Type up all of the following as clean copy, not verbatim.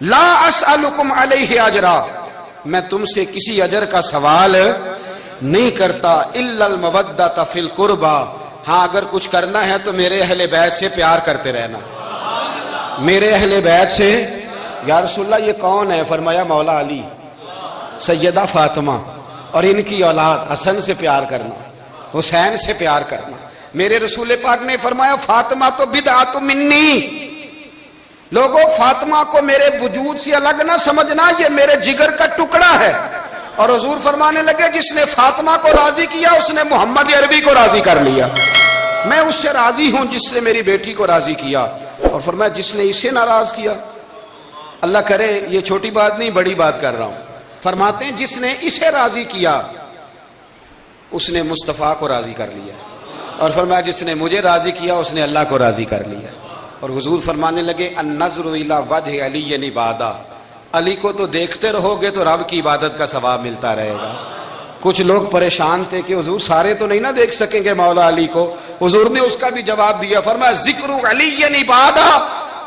لا اسألکم علیہ اجرا، میں تم سے کسی اجر کا سوال نہیں کرتا، الا المودۃ فی القربى، ہاں اگر کچھ کرنا ہے تو میرے اہل بیت سے پیار کرتے رہنا، میرے اہل بیت سے۔ یا رسول اللہ یہ کون ہے؟ فرمایا مولا علی، سیدہ فاطمہ اور ان کی اولاد حسن سے پیار کرنا، حسین سے پیار کرنا۔ میرے رسول پاک نے فرمایا فاطمہ تو بدعۃ منی، لوگوں فاطمہ کو میرے وجود سے الگ نہ سمجھنا، یہ میرے جگر کا ٹکڑا ہے۔ اور حضور فرمانے لگے جس نے فاطمہ کو راضی کیا اس نے محمد عربی کو راضی کر لیا، میں اس سے راضی ہوں جس نے میری بیٹی کو راضی کیا۔ اور فرمایا جس نے اسے ناراض کیا، اللہ کرے یہ چھوٹی بات نہیں بڑی بات کر رہا ہوں، فرماتے ہیں جس نے اسے راضی کیا اس نے مصطفیٰ کو راضی کر لیا، اور فرمایا جس نے مجھے راضی کیا اس نے اللہ کو راضی کر لیا۔ اور حضور فرمانے لگے النظر الی وجہ علی عبادہ، علی کو تو دیکھتے رہو گے تو رب کی عبادت کا ثواب ملتا رہے گا۔ کچھ لوگ پریشان تھے کہ حضور سارے تو نہیں نہ دیکھ سکیں گے مولا علی کو، حضور نے اس کا بھی جواب دیا، فرمایا ذکر علی عبادہ،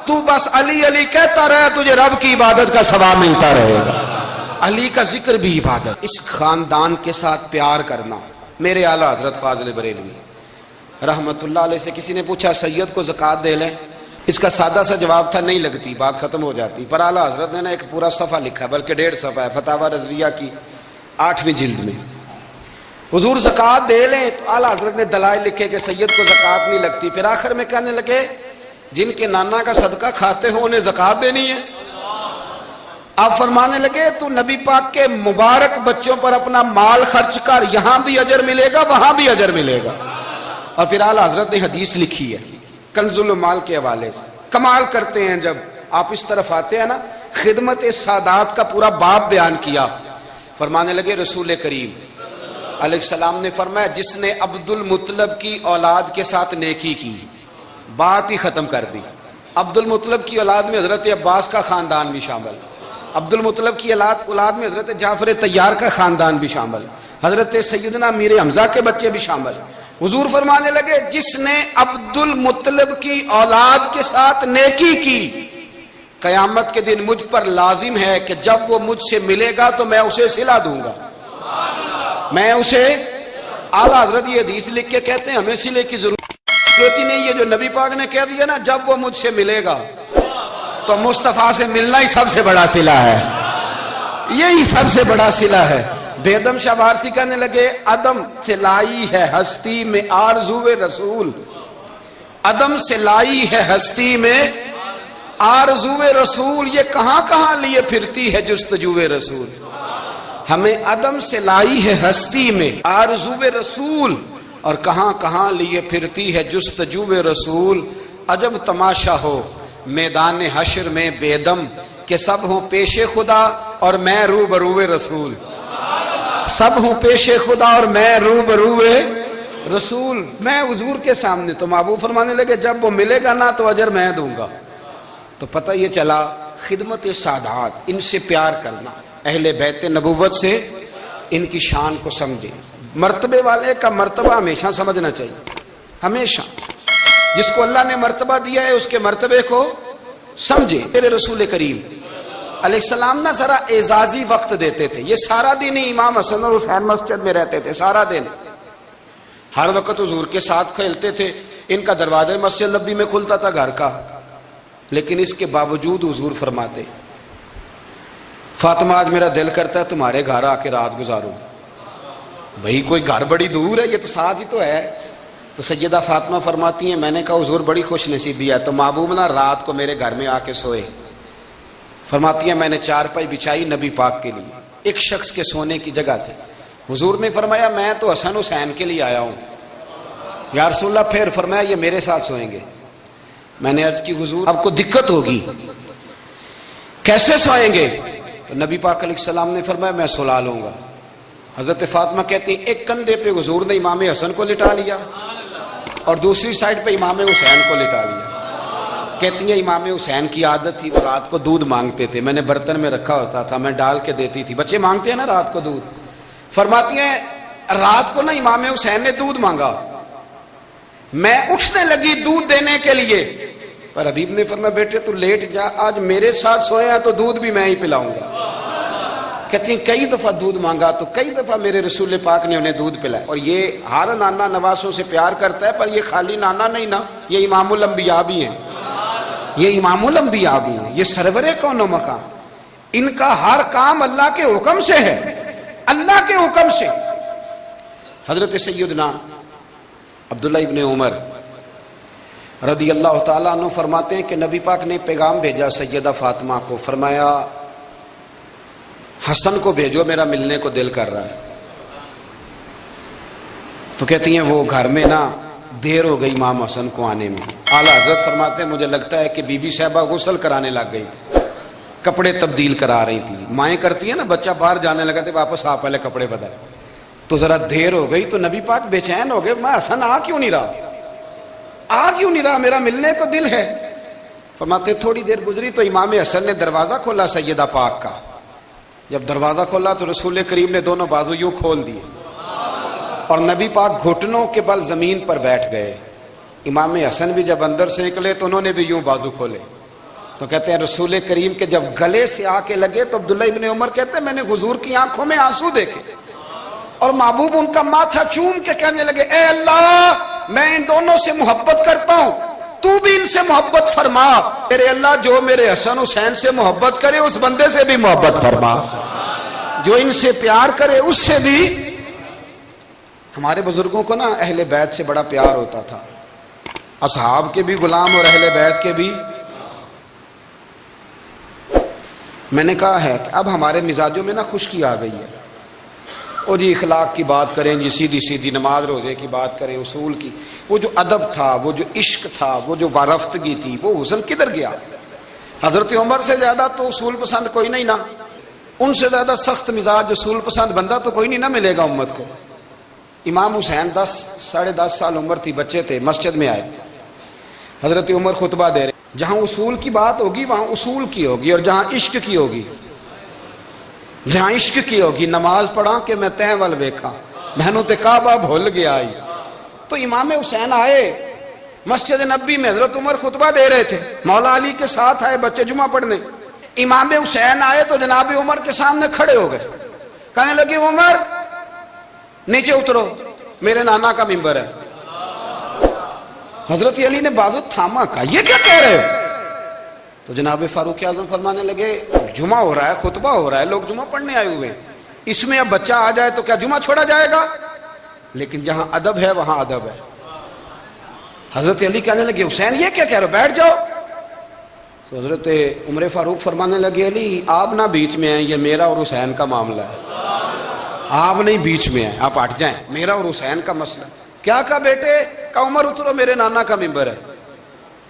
تو بس علی علی کہتا رہے تجھے رب کی عبادت کا ثواب ملتا رہے گا۔ علی کا ذکر بھی عبادت۔ اس خاندان کے ساتھ پیار کرنا۔ میرے اعلیٰ حضرت فاضل بریلوی رحمت اللہ علیہ سے کسی نے پوچھا سید کو زکوٰۃ دے لیں؟ اس کا سادہ سا جواب تھا نہیں لگتی، بات ختم ہو جاتی، پر اعلیٰ حضرت نے ایک پورا صفحہ لکھا ہے، بلکہ 1.5 صفحہ ہے، فتاوی رضویہ کی 8ویں جلد میں۔ حضور زکوٰۃ دے لیں تو اعلیٰ حضرت نے دلائل لکھے کہ سید کو زکوٰۃ نہیں لگتی، پھر آخر میں کہنے لگے جن کے نانا کا صدقہ کھاتے ہو انہیں زکوٰۃ دینی ہے۔ آپ فرمانے لگے تو نبی پاک کے مبارک بچوں پر اپنا مال خرچ کر، یہاں بھی اجر ملے گا وہاں بھی اجر ملے گا۔ اور پھر اعلیٰ حضرت نے حدیث لکھی ہے کنز المال کے حوالے سے، کمال کرتے ہیں جب آپ اس طرف آتے ہیں نا، خدمت سادات کا پورا باب بیان کیا۔ فرمانے لگے رسول کریم علیہ السلام نے فرمایا جس نے عبد المطلب کی اولاد کے ساتھ نیکی کی، بات ہی ختم کر دی۔ عبد المطلب کی اولاد میں حضرت عباس کا خاندان بھی شامل، عبد المطلب کی اولاد میں حضرت جعفر طیار کا خاندان بھی شامل، حضرت سیدنا میر حمزہ کے بچے بھی شامل۔ حضور فرمانے لگے جس نے عبد المطلب کی اولاد کے ساتھ نیکی کی، قیامت کے دن مجھ پر لازم ہے کہ جب وہ مجھ سے ملے گا تو میں اسے صلہ دوں گا، میں اسے۔ اعلیٰ حضرت یہ حدیث لکھ کے کہتے ہیں ہمیں صلے کی ضرورت ہوتی نہیں، یہ جو نبی پاک نے کہہ دیا نا جب وہ مجھ سے ملے گا، تو مصطفیٰ سے ملنا ہی سب سے بڑا صلہ ہے، یہی سب سے بڑا صلہ ہے۔ بیدم شاہ بارسی کہنے لگے عدم سے لائی ہے ہستی میں آرزو رسول، عدم سے لائی ہے ہستی میں آرزو رسول، یہ کہاں کہاں لیے پھرتی ہے جستجو رسول۔ ہمیں عدم سے لائی ہے ہستی میں آرزو رسول، اور کہاں کہاں لیے پھرتی ہے جستجو رسول۔ عجب تماشا ہو میدان حشر میں بیدم کہ سب ہوں پیش خدا اور میں روبرو رسول، سب ہوں پیش خدا اور میں روبرو رسول۔ میں حضور کے سامنے، تو محبوب فرمانے لگے جب وہ ملے گا نا تو اجر میں دوں گا۔ تو پتہ یہ چلا خدمت سادات، ان سے پیار کرنا، اہل بیت نبوت سے ان کی شان کو سمجھے۔ مرتبے والے کا مرتبہ ہمیشہ سمجھنا چاہیے، ہمیشہ جس کو اللہ نے مرتبہ دیا ہے اس کے مرتبے کو سمجھے۔ میرے رسول کریم علیہ السلام نا ذرا اعزازی وقت دیتے تھے، یہ سارا دن ہی امام حسن اور حسین مسجد میں رہتے تھے، سارا دن ہر وقت حضور کے ساتھ کھیلتے تھے، ان کا دروازہ مسجد نبی میں کھلتا تھا گھر کا، لیکن اس کے باوجود حضور فرماتے فاطمہ آج میرا دل کرتا ہے تمہارے گھر آ کے رات گزاروں۔ بھئی کوئی گھر بڑی دور ہے، یہ تو ساتھ ہی تو ہے۔ تو سیدہ فاطمہ فرماتی ہیں میں نے کہا حضور بڑی خوش نصیبی ہے تو محبوب نا رات کو میرے گھر میں آ کے سوئے۔ فرماتی ہیں میں نے چارپائی بچھائی نبی پاک کے لیے، ایک شخص کے سونے کی جگہ تھی۔ حضور نے فرمایا میں تو حسن حسین کے لیے آیا ہوں۔ یا رسول اللہ پھر فرمایا یہ میرے ساتھ سوئیں گے۔ میں نے عرض کی حضور آپ کو دقت ہوگی، کیسے سوئیں گے؟ تو نبی پاک علیہ السلام نے فرمایا میں سلا لوں گا۔ حضرت فاطمہ کہتی ہیں ایک کندھے پہ حضور نے امام حسن کو لٹا لیا اور دوسری سائڈ پہ امام حسین کو لٹا لیا۔ کہتی ہیں امام حسین کی عادت تھی وہ رات کو دودھ مانگتے تھے، میں نے برتن میں رکھا ہوتا تھا، میں ڈال کے دیتی تھی، بچے مانگتے ہیں نا رات کو دودھ۔ فرماتی ہیں رات کو نا امام حسین نے دودھ مانگا، میں اٹھنے لگی دودھ دینے کے لیے، پر حبیب نے فرمایا بیٹے تو لیٹ جا، آج میرے ساتھ سوئے ہیں تو دودھ بھی میں ہی پلاؤں گا۔ کہتی ہیں کئی دفعہ دودھ مانگا تو کئی دفعہ میرے رسول پاک نے انہیں دودھ پلایا۔ اور یہ ہر نانا نواسوں سے پیار کرتا ہے، پر یہ خالی نانا نہیں نا، یہ امام الانبیاء بھی ہیں، یہ امام الانبیاء بھی ہیں، یہ سرور کون و مکان، ان کا ہر کام اللہ کے حکم سے ہے، اللہ کے حکم سے۔ حضرت سیدنا عبداللہ ابن عمر رضی اللہ تعالیٰ عنہ فرماتے ہیں کہ نبی پاک نے پیغام بھیجا سیدہ فاطمہ کو، فرمایا حسن کو بھیجو، میرا ملنے کو دل کر رہا ہے۔ تو کہتی ہیں وہ گھر میں نا دیر ہو گئی امام حسن کو آنے میں۔ اعلیٰ حضرت فرماتے ہیں مجھے لگتا ہے کہ بی بی صاحبہ غسل کرانے لگ گئی تھی، کپڑے تبدیل کرا رہی تھی، مائیں کرتی ہیں نا بچہ باہر جانے لگا تو واپس آ پہلے کپڑے بدل، تو ذرا دیر ہو گئی تو نبی پاک بے چین ہو گئے، میں حسن آ کیوں نہیں رہا، میرا ملنے کو دل ہے۔ فرماتے تھوڑی دیر گزری تو امام حسن نے دروازہ کھولا سیدہ پاک کا، جب دروازہ کھولا تو رسول کریم نے دونوں بازو یوں کھول دیے اور نبی پاک گھٹنوں کے بل زمین پر بیٹھ گئے۔ امام حسن بھی جب اندر سے نکلے تو انہوں نے بھی یوں بازو کھولے، تو کہتے ہیں رسول کریم کے جب گلے سے آ کے لگے تو عبداللہ ابن عمر کہتے ہیں میں نے حضور کی آنکھوں میں آنسو دیکھے اور محبوب ان کا ماتھا چوم کے کہنے لگے اے اللہ میں ان دونوں سے محبت کرتا ہوں، تو بھی ان سے محبت فرما، میرے اللہ جو میرے حسن حسین سے محبت کرے اس بندے سے بھی محبت فرما، جو ان سے پیار کرے اس سے بھی۔ ہمارے بزرگوں کو نا اہل بیت سے بڑا پیار ہوتا تھا، اصحاب کے بھی غلام اور اہل بیت کے بھی۔ میں نے کہا ہے کہ اب ہمارے مزاجوں میں نا خشکی آ گئی ہے، اور جی اخلاق کی بات کریں، جی سیدھی سیدھی نماز روزے کی بات کریں، اصول کی، وہ جو ادب تھا، وہ جو عشق تھا، وہ جو وارفتگی تھی، وہ حسن کدھر گیا؟ حضرت عمر سے زیادہ تو اصول پسند کوئی نہیں نا، ان سے زیادہ سخت مزاج اصول پسند بندہ تو کوئی نہیں نہ ملے گا امت کو۔ امام حسین 10-10.5 سال عمر تھی، بچے تھے، مسجد میں آئے، حضرت عمر خطبہ دے رہے، جہاں اصول کی بات ہوگی وہاں اصول کی ہوگی، اور جہاں عشق کی ہوگی، جہاں عشق کی ہوگی، نماز پڑھا کہ میں تہ ول ویکھا مینوں تے کعبہ بھول گیا آئی۔ تو امام حسین آئے مسجد نبی میں، حضرت عمر خطبہ دے رہے تھے، مولا علی کے ساتھ آئے بچے جمعہ پڑھنے، امام حسین آئے تو جناب عمر کے سامنے کھڑے ہو گئے، کہنے لگے عمر نیچے اترو، میرے نانا کا ممبر ہے۔ حضرت علی نے بازو تھاما، کہا یہ کیا کہہ رہے ہو؟ تو جناب فاروق اعظم فرمانے لگے جمعہ ہو رہا ہے، خطبہ ہو رہا ہے، لوگ جمعہ پڑھنے آئے ہوئے ہیں، اس میں اب بچہ آ جائے تو کیا جمعہ چھوڑا جائے گا؟ لیکن جہاں ادب ہے وہاں ادب ہے۔ حضرت علی کہنے لگے حسین یہ کیا کہہ رہے ہو، بیٹھ جاؤ۔ تو حضرت عمر فاروق فرمانے لگے علی آپ نہ بیچ میں ہیں، یہ میرا اور حسین کا معاملہ ہے، آپ نہیں بیچ میں ہیں، آپ ہٹ جائیں، میرا اور حسین کا مسئلہ۔ کیا کہا بیٹے؟ کہا عمر اترو، میرے نانا کا ممبر ہے۔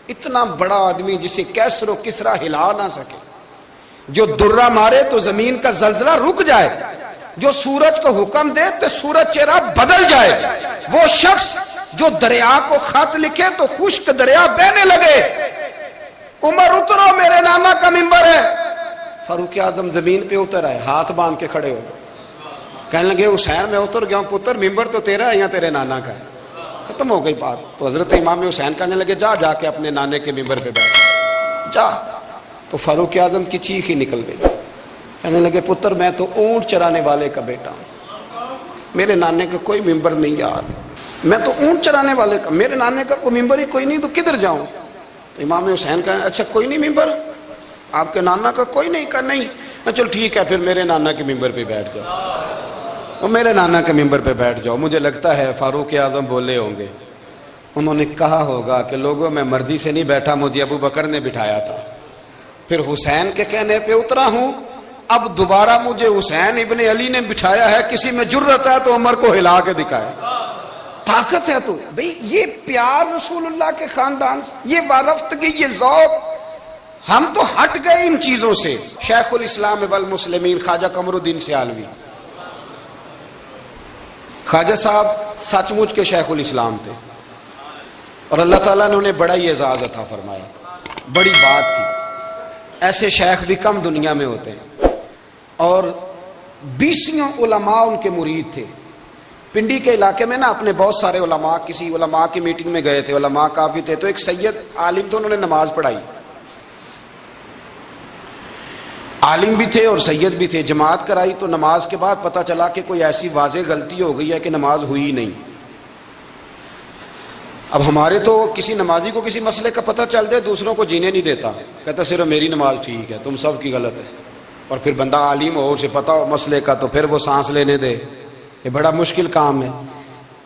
اتنا بڑا آدمی جسے کیسر و کسرا ہلا نہ سکے، جو درہ مارے تو زمین کا زلزلہ رک جائے، جو سورج کو حکم دے تو سورج چہرہ بدل جائے، وہ شخص جو دریا کو خط لکھے تو خشک دریا بہنے لگے، عمر اترو میرے نانا کا ممبر ہے۔ فاروق اعظم زمین پہ اتر آئے، ہاتھ باندھ کے کھڑے ہو، کہنے لگے حسین میں اتر گیا ہوں پتر، ممبر تو تیرا ہے یا تیرے نانا کا ہے؟ ختم ہو گئی بات۔ تو حضرت امام حسین کہنے لگے جا کے اپنے نانے کے ممبر پہ بیٹھ جا۔ تو فاروق اعظم کی چیخ ہی نکل گئی، کہنے لگے پتر میں تو اونٹ چرانے والے کا بیٹا ہوں، میرے نانے کا کوئی ممبر نہیں یار، میں تو اونٹ چرانے والے کا، میرے نانے کا کوئی ممبر ہی کوئی نہیں، تو کدھر جاؤں؟ تو امام حسین کہا اچھا کوئی نہیں ممبر آپ کے نانا کا کوئی نہیں؟ کہا نہیں۔ چل ٹھیک ہے پھر میرے نانا کے ممبر پہ بیٹھ جاؤ، وہ میرے نانا کے ممبر پہ بیٹھ جاؤ۔ مجھے لگتا ہے فاروق اعظم بولے ہوں گے، انہوں نے کہا ہوگا کہ لوگوں میں مرضی سے نہیں بیٹھا، مجھے ابو بکر نے بٹھایا تھا، پھر حسین کے کہنے پہ اترا ہوں، اب دوبارہ مجھے حسین ابن علی نے بٹھایا ہے، کسی میں جرت ہے تو عمر کو ہلا کے دکھائے، طاقت ہے تو بھئی یہ پیار رسول اللہ کے خاندان سے، یہ وارفتگی، یہ ذوق، ہم تو ہٹ گئے ان چیزوں سے۔ شیخ الاسلام والمسلمین خواجہ قمر الدین سیالوی، خواجہ صاحب سچ مچ کے شیخ الاسلام تھے، اور اللہ تعالیٰ نے انہیں بڑا ہی اعزاز عطا فرمایا، بڑی بات تھی، ایسے شیخ بھی کم دنیا میں ہوتے ہیں، اور 20 علماء ان کے مرید تھے، پنڈی کے علاقے میں نا اپنے بہت سارے علماء کسی علماء کی میٹنگ میں گئے تھے، علماء کافی تھے، تو ایک سید عالم تھے، انہوں نے نماز پڑھائی، عالم بھی تھے اور سید بھی تھے، جماعت کرائی، تو نماز کے بعد پتہ چلا کہ کوئی ایسی واضح غلطی ہو گئی ہے کہ نماز ہوئی ہی نہیں۔ اب ہمارے تو کسی نمازی کو کسی مسئلے کا پتہ چل جائے دوسروں کو جینے نہیں دیتا، کہتا صرف میری نماز ٹھیک ہے، تم سب کی غلط ہے، اور پھر بندہ عالم ہو، اسے پتہ ہو مسئلے کا، تو پھر وہ سانس لینے دے، یہ بڑا مشکل کام ہے۔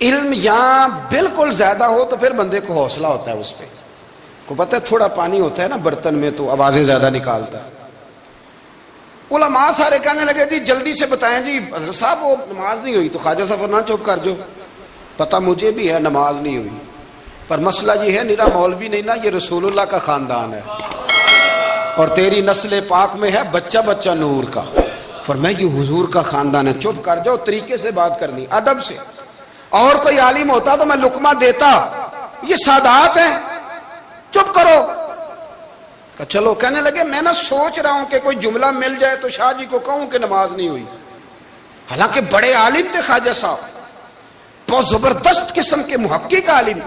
علم یہاں بالکل زیادہ ہو تو پھر بندے کو حوصلہ ہوتا ہے، اس پہ کو پتہ ہے تھوڑا پانی ہوتا ہے نا برتن میں تو آوازیں زیادہ نکالتا ہے۔ علماء سارے کہنے لگے جی جلدی سے بتائیں جی حضرت صاحب وہ نماز نہیں ہوئی، تو خواجہ صاحب فرمایا چپ کر جو، پتہ مجھے بھی ہے نماز نہیں ہوئی، پر مسئلہ یہ ہے میرا مولوی نہیں نا، یہ رسول اللہ کا خاندان ہے اور تیری نسل پاک میں ہے بچہ بچہ نور کا۔ فرمایا یہ حضور کا خاندان ہے، چپ کر جاؤ، طریقے سے بات کرنی، ادب سے۔ اور کوئی عالم ہوتا تو میں لقمہ دیتا، یہ سادات ہیں، چپ کرو۔ چلو کہنے لگے میں نہ سوچ رہا ہوں کہ کوئی جملہ مل جائے تو شاہ جی کو کہوں کہ نماز نہیں ہوئی، حالانکہ بڑے عالم تھے خواجہ صاحب، بہت زبردست قسم کے محقق عالم۔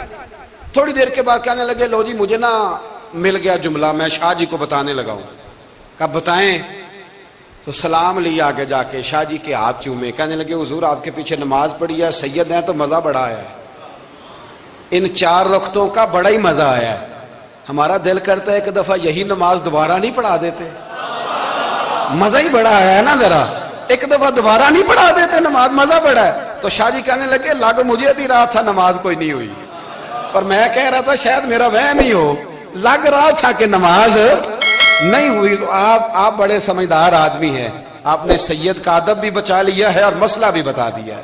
تھوڑی دیر کے بعد کہنے لگے لو جی مجھے نا مل گیا جملہ، میں شاہ جی کو بتانے لگا ہوں۔ کب بتائیں؟ تو سلام لی آگے جا کے، شاہ جی کے ہاتھ چومے، کہنے لگے حضور آپ کے پیچھے نماز پڑھی ہے، سید ہیں تو مزہ بڑا آیا ہے، ان 4 رکعتوں کا بڑا ہی مزہ آیا ہے، ہمارا دل کرتا ہے ایک دفعہ یہی نماز دوبارہ نہیں پڑھا دیتے، مزہ ہی بڑا آیا ہے نا، ذرا ایک دفعہ دوبارہ نہیں پڑھا دیتے نماز، مزہ بڑا ہے۔ تو شاہ جی کہنے لگے لگ مجھے بھی رہا تھا نماز کوئی نہیں ہوئی، پر میں کہہ رہا تھا شاید میرا وہم ہی ہو، لگ رہا تھا کہ نماز نہیں ہوئی۔ آپ بڑے سمجھدار آدمی ہیں، آپ نے سید کا ادب بھی بچا لیا ہے اور مسئلہ بھی بتا دیا ہے۔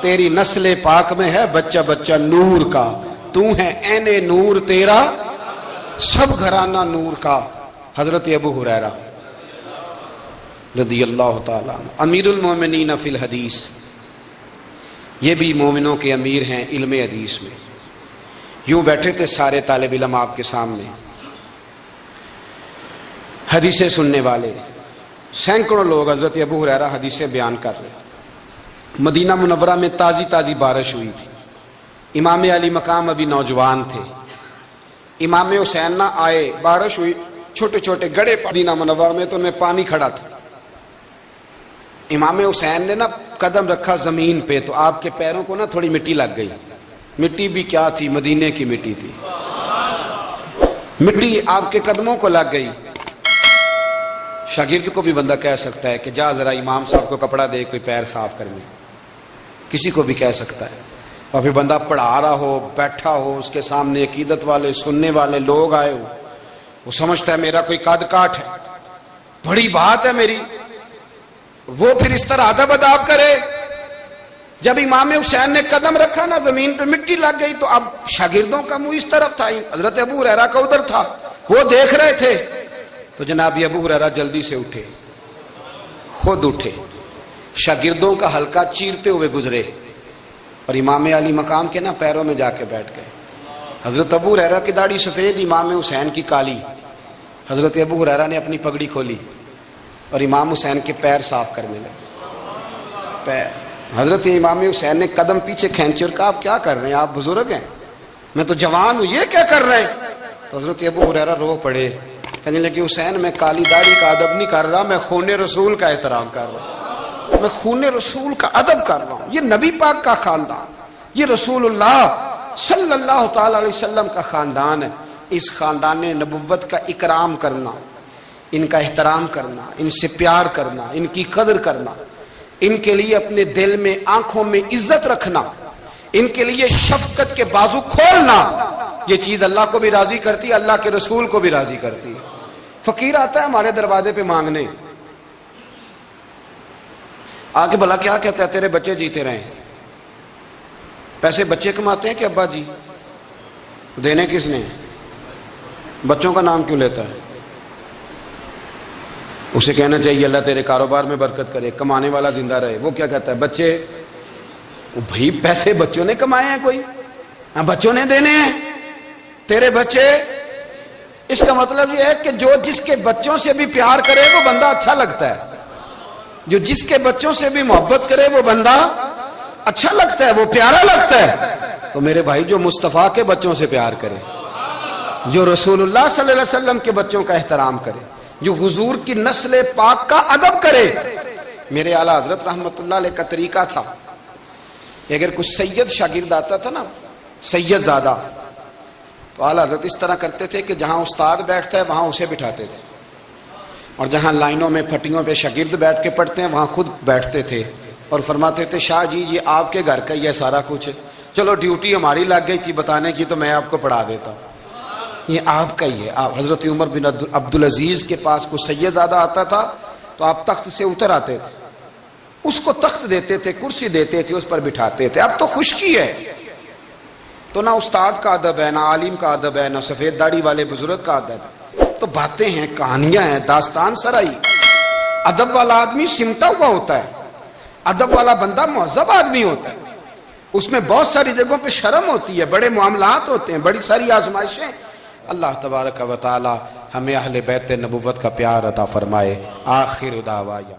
تیری نسل پاک میں ہے بچہ بچہ نور کا، تو ہے عین نور تیرا سب گھرانہ نور کا۔ حضرت ابو ہریرہ رضی اللہ تعالیٰ عنہ امیر المومنین فی الحدیث، یہ بھی مومنوں کے امیر ہیں علم حدیث میں۔ یوں بیٹھے تھے سارے طالب علم آپ کے سامنے، حدیثیں سننے والے سینکڑوں لوگ، حضرت ابو ہریرہ حدیثیں بیان کر رہے۔ مدینہ منورہ میں تازی تازی بارش ہوئی تھی، امام علی مقام ابھی نوجوان تھے، امام حسین نہ آئے، بارش ہوئی، چھوٹے چھوٹے گڑھے مدینہ منورہ میں تو ان میں پانی کھڑا تھا۔ امام حسین نے نا قدم رکھا زمین پہ تو آپ کے پیروں کو نا تھوڑی مٹی لگ گئی، مٹی بھی کیا تھی، مدینے کی مٹی تھی، مٹی آپ کے قدموں کو لگ گئی۔ شاگرد کو بھی بندہ کہہ سکتا ہے کہ جا ذرا امام صاحب کو کپڑا دے کوئی پیر صاف کرنے، کسی کو بھی کہہ سکتا ہے۔ اور پھر بندہ پڑھا رہا ہو، بیٹھا ہو، اس کے سامنے عقیدت والے سننے والے لوگ آئے ہو، وہ سمجھتا ہے میرا کوئی قد کاٹ ہے، بڑی بات ہے میری، وہ پھر اس طرح ادب اداب کرے۔ جب امام حسین نے قدم رکھا نا زمین پہ مٹی لگ گئی، تو اب شاگردوں کا منہ اس طرف تھا، حضرت ابو ہریرہ کا ادھر تھا، وہ دیکھ رہے تھے۔ تو جناب ابو ہریرہ جلدی سے اٹھے، خود اٹھے، شاگردوں کا حلقہ چیرتے ہوئے گزرے اور امام علی مقام کے نا پیروں میں جا کے بیٹھ گئے۔ حضرت ابو ہریرہ کی داڑھی سفید، امام حسین کی کالی۔ حضرت ابو ہریرہ نے اپنی پگڑی کھولی اور امام حسین کے پیر صاف کرنے لگے۔ پیر حضرت امام حسین نے قدم پیچھے کھینچے اور کہا آپ کیا کر رہے ہیں، آپ بزرگ ہیں، میں تو جوان ہوں، یہ کیا کر رہے ہیں؟ تو حضرت ابو ہریرہ رو پڑے، کہنے لگے حسین میں کالی داڑھی کا ادب نہیں کر رہا، میں خون رسول کا احترام کر رہا ہوں، میں خون رسول کا ادب کر رہا ہوں۔ یہ نبی پاک کا خاندان، یہ رسول اللہ صلی اللہ تعالی علیہ وسلم کا خاندان ہے، اس خاندان نبوت کا اکرام کرنا، ان کا احترام کرنا، ان سے پیار کرنا، ان کی قدر کرنا، ان کے لیے اپنے دل میں آنکھوں میں عزت رکھنا، ان کے لیے شفقت کے بازو کھولنا، یہ چیز اللہ کو بھی راضی کرتی ہے، اللہ کے رسول کو بھی راضی کرتی ہے۔ فقیر آتا ہے ہمارے دروازے پہ مانگنے، آگے بھلا کیا کہتا ہے، تیرے بچے جیتے رہیں، پیسے بچے کماتے ہیں کہ ابا جی؟ دینے کس نے؟ بچوں کا نام کیوں لیتا ہے؟ اسے کہنا چاہیے اللہ تیرے کاروبار میں برکت کرے، کمانے والا زندہ رہے۔ وہ کیا کہتا ہے، بچے، بھائی پیسے بچوں نے کمائے ہیں، کوئی بچوں نے دینے ہیں، تیرے بچے۔ اس کا مطلب یہ ہے کہ جو جس کے بچوں سے بھی پیار کرے وہ بندہ اچھا لگتا ہے، جو جس کے بچوں سے بھی محبت کرے وہ بندہ اچھا لگتا ہے، وہ پیارا لگتا ہے، تو میرے بھائی جو مصطفیٰ کے بچوں سے پیار کرے، جو رسول اللہ صلی اللہ علیہ وسلم کے بچوں کا احترام کرے، جو حضور کی نسل پاک کا ادب کرے. میرے اعلیٰ حضرت رحمت اللہ علیہ کا طریقہ تھا، اگر کچھ سید شاگرد آتا تھا نا، سید زادہ، تو اعلیٰ حضرت اس طرح کرتے تھے کہ جہاں استاد بیٹھتا ہے وہاں اسے بٹھاتے تھے، اور جہاں لائنوں میں پھٹیوں پہ شاگرد بیٹھ کے پڑھتے ہیں وہاں خود بیٹھتے تھے، اور فرماتے تھے شاہ جی یہ آپ کے گھر کا ہی ہے سارا کچھ، چلو ڈیوٹی ہماری لگ گئی تھی بتانے کی تو میں آپ کو پڑھا دیتا ہوں، یہ آپ کا ہی ہے. آپ حضرت عمر بن عبدالعزیز کے پاس کوئی سید زادہ آتا تھا تو آپ تخت سے اتر آتے تھے، اس کو تخت دیتے تھے، کرسی دیتے تھے، اس پر بٹھاتے تھے. اب تو خشکی ہے تو نہ استاد کا ادب ہے، نہ عالم کا ادب ہے، نہ سفید داڑھی والے بزرگ کا ادب ہے، تو باتیں ہیں، کہانیاں ہیں، داستان سرائی. ادب والا آدمی سمٹا ہوا ہوتا ہے، ادب والا بندہ مہذب آدمی ہوتا ہے، اس میں بہت ساری جگہوں پہ شرم ہوتی ہے، بڑے معاملات ہوتے ہیں، بڑی ساری آزمائشیں. اللہ تبارک و تعالی ہمیں اہل بیت نبوت کا پیار عطا فرمائے. آخر دعوانا